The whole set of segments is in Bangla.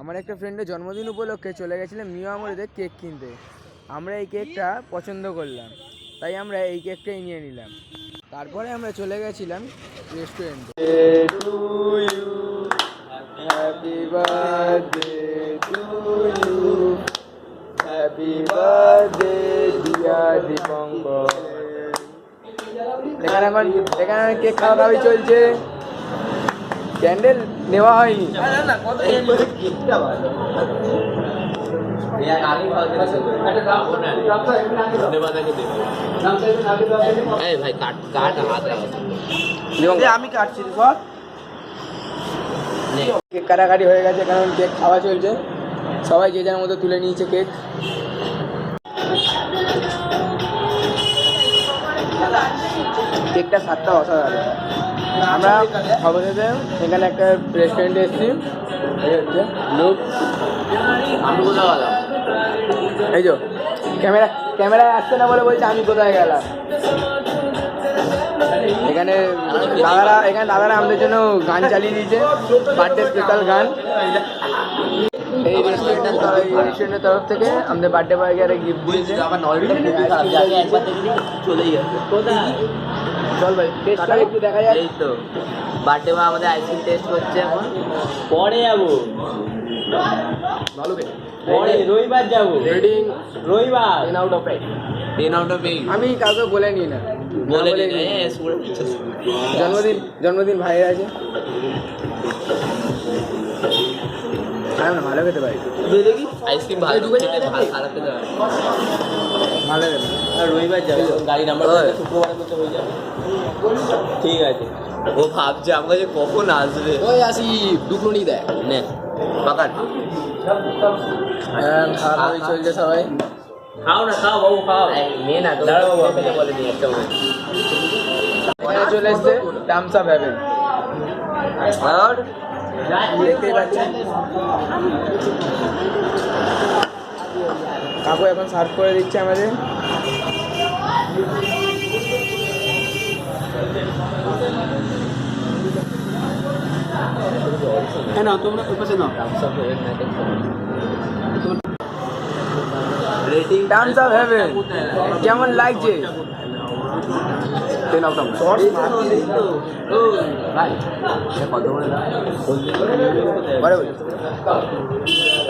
আমার একটা ফ্রেন্ডের জন্মদিন উপলক্ষে চলে গেছিলাম নিউ আমরেতে কেক কিনতে। আমরা এই কেকটা পছন্দ করলাম, তাই আমরা এই কেকটাই নিয়ে নিলাম। তারপরে আমরা চলে গেছিলাম রেস্টুরেন্টে। Happy birthday to you, happy birthday dear Dipankar. এখানে কেক খাওয়া চলছে, ক্যান্ডেল নেওয়া হয়নি। আমি কাটছি সব কেক কাটাকাটি হয়ে গেছে, কারণ কেক খাওয়া চলছে। সবাই যে যার মতো তুলে নিয়েছে কেক। কেকটা স্বাদটা অসাধারণ। আমরা অবশেষে এখানে একটা রেস্টুরেন্টে এসেছি। এই হচ্ছে লোক, এই যে ক্যামেরায় আসছে না বলে বলছে আমি কোথায় গেলাম। এখানে দাদারা আমাদের জন্য গান চালিয়ে দিয়েছে, বার্থডে স্পেশাল গান। এই রেস্টুরেন্টের তরফ থেকে আমাদের বার্থডে বয়কে একটা গিফট দিয়েছে। চল ভাই টেস্ট একটু দেখা যায়। এই তো বার্থডে বয় আমাদের আইসক্রিম টেস্ট করছে, এখন পরে যাবো। ভালো পরে রবিবার যাবো। রেটিং রবিবার 10 out of 8। 10 out of 8 আমি কাউকে বলে নিই না, বলে নি। জন্মদিন ভাইয়ের আছে। খারাপ না, ভালো খেতে পারি। আইসক্রিম ভালো খেতে, খারাপ খেতে হয় ভালো খেতে। আর রবিবার যাবে, গাড়ি নাম্বার শুক্রবারের মধ্যে হয়ে যাবে। ঠিক আছে। ও ভাবছে আমার কাছে কখন আসবে। ওই আসি দুটো নিয়ে দেয় নে পাকান। খাওয়া চলছে সবাই। খাও না, খাও বাবু খাও। নে না তো দাঁড়া বাবু, আপনাকে বলে দিই একটা মনে চলে এসছে থামস আপ হ্যাভেন। আর দেখতেই পাচ্ছেন কাকু এখন সার্ভ করে দিচ্ছে আমাদের। হ্যাঁ না, তোমরা পাশে নাও। রেটিং থামস আপ হ্যাভেন কেমন লাগছে? 10 out of 10।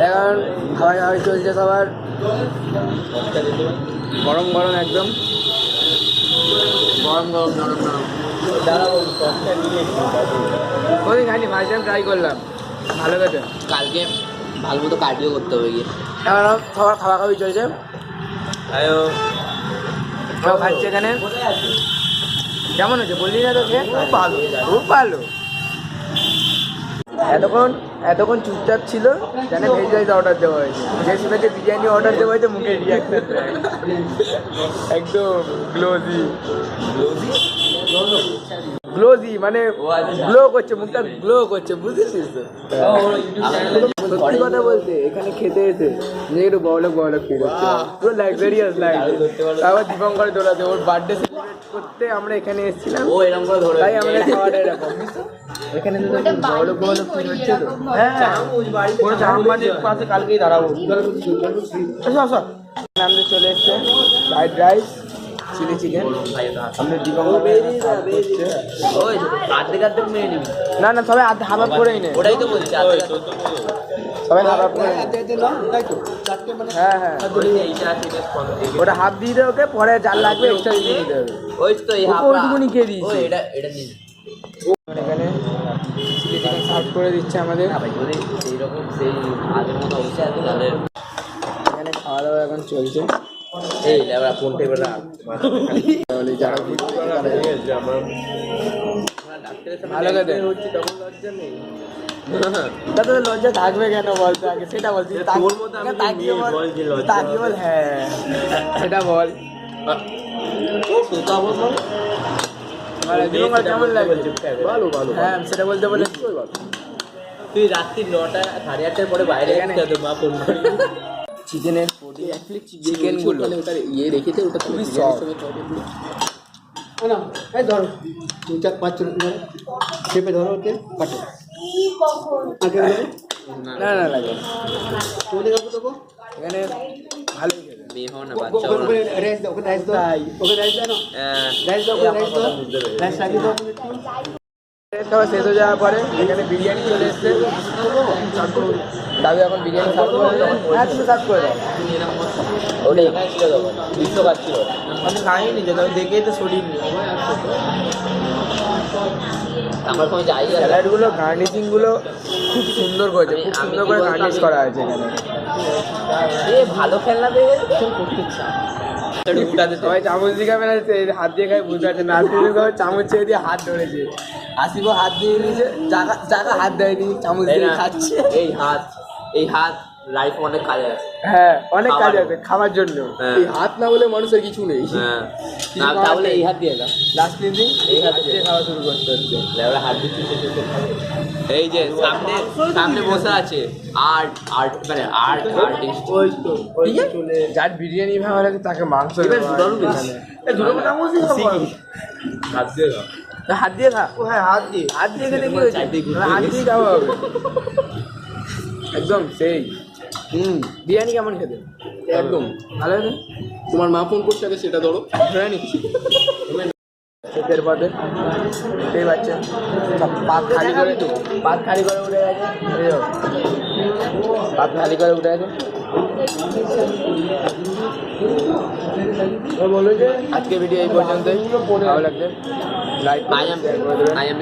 এখন খাওয়া চলছে সবার, গরম গরম একদম গরম গরম নরম নরম। ওই খাইনি, ফার্স্ট টাইম ট্রাই করলাম, ভালো খেতে। কালকে ভালো মতো কার্ডিও করতে হবে গিয়ে। এখন সবার খাওয়া খাওয়াই চলছে, সব খাচ্ছে এখানে। কেমন হয়েছে বললি না তোকে? খুব ভালো, খুব ভালো। এতক্ষণ চুপচাপ ছিল, জানে ভেজ রাইস অর্ডার দেওয়া হয়েছে। যে শুনেছে বিরিয়ানি অর্ডার দেওয়া হয়েছে, মুখে রিয়াকশন একদম গ্লোজি, মানে গ্লো করছে, মুখটা গ্লো করছে, বুঝেছিস তো? সত্যি কথা বলতে এখানে খেতে এসে নিজে একটু বড়লোক ফিল হচ্ছে, পুরো লাক্সারিয়াস লাগছে। আবার দীপঙ্কর দৌড়াতে, ওর বার্থডে সেলিব্রেট করতে আমরা এখানে এসেছিলাম, ও এরকম করে ধরে, তাই আমাদের খাওয়াটা এরকম। এখানে বড়লোক ফিল হচ্ছে তো। হ্যাঁ, পুরো জাহাঙ্গীরের পাশে কালকেই দাঁড়াবো। আমাদের চলে এসছে ফ্রাইড রাইস, চিলি চিকেন। আমাদের দীপঙ্কর ওই আর্ধেক মেরে নিবি। না সবাই হাফ হাফ করেই নেই। ওটাই তো বলছি, সবাই হাফ হাফ করে। হ্যাঁ, ওটা হাফ দিয়ে দেবে ওকে, পরে জাল লাগবে এক্সট্রা দিয়ে দিতে হবে। ওই তো এই হাফ ওইটুকুনি খেয়ে দিয়েছি। এটা নিন। এখানে চিলি চিকেন সার্ভ করে দিচ্ছে আমাদের। যদি সেইরকম সেই আগের মতো অবস্থা আছে তাহলে এখানে খাওয়া দাওয়া এখন চলছে। এই লেবার ফোন টেবিল রাখ। যারা ভালো খেতে হচ্ছে তখন লজ্জা নেই। তাতে লজ্জা থাকবে কেন বলতে, আগে সেটা বলছি। তাকিয়ে বল, হ্যাঁ সেটা বল। কেমন লাগে? ভালো, হ্যাঁ সেটা বলতে বলে তুই রাত্রি 9টা 8:30টার পরে বাইরে গেছিস, মা ফোন করি। চিকেনের চিকেন গুলো ওটা ইয়ে রেখেছে, ওটা খুবই সফট। না এই ধরো 2 4 5 চেপে ধরো, ওকে কাটো। না না লাগে না। এখানে ভালোই খেতে। মেয়ে হও না বাচ্চা হও না। খাওয়া শেষ হয়ে যাওয়ার পরে এখানে বিরিয়ানি চলে এসছে। দাদু এখন বিরিয়ানি সার্ভ করে দেয়। হ্যাঁ তুমি সার্ভ করে দাও। ওটা এখানে ছিল তো বিশ্বকাপ ছিল। আমি খাইনি যে তবে দেখেই তো শরীর আমার কোনো যাই আছে স্যালাডগুলো গার্নিশিংগুলো খুব সুন্দর করেছে, খুব সুন্দর করে গার্নিশ করা আছে এখানে। এ ভালো খেলনা পেয়ে গেছে কিছু করতে ইচ্ছা উঠাতে সবাই চামচ দিয়ে খাবে না, হাত দিয়ে খাই বুঝতে পারছে না। আসিফ চামচ ছেড়ে দিয়ে হাত ধরেছে, আসিফও হাত দিয়ে নিয়েছে, জায়গা হাত দেয়নি, চামচ দিয়ে খাচ্ছে। এই হাত লাইফ অনেক কাজে আছে। হ্যাঁ অনেক কাজ আছে খাওয়ার জন্য। এই হাত না বলে মানুষের কিছু নেই। হ্যাঁ তাহলে এই হাত দিয়ে দাও। লাস্ট দিন এই হাত দিয়ে খাওয়া শুরু করতে হচ্ছে। লেবরা হাত দিচ্ছে এই যে সামনে বসে আছে আর্ট মানে আর্টিস্ট। ওই তো চলে যার বিরিয়ানি ভালো লাগে তাকে মাংস দুটো হাত দিয়ে দাও। হাত দিয়ে খা। ও হ্যাঁ হাত দিয়ে খেতে কি হয়েছে? হাত দিয়ে খাওয়া হবে একদম সেই। বিরিয়ানি কেমন খেতে? একদম ভালো লাগে। তোমার মা ফোন করছে আগে সেটা ধরো। ধরে নিচ্ছি শীতের পথে দেখতেই পাচ্ছেন পাত খালি করে উঠে গেছে। পাত খালি করে উঠে গেছে। বলো যে আজকে ভিডিও এই পর্যন্তই। ভালো লাগছে লাইক I am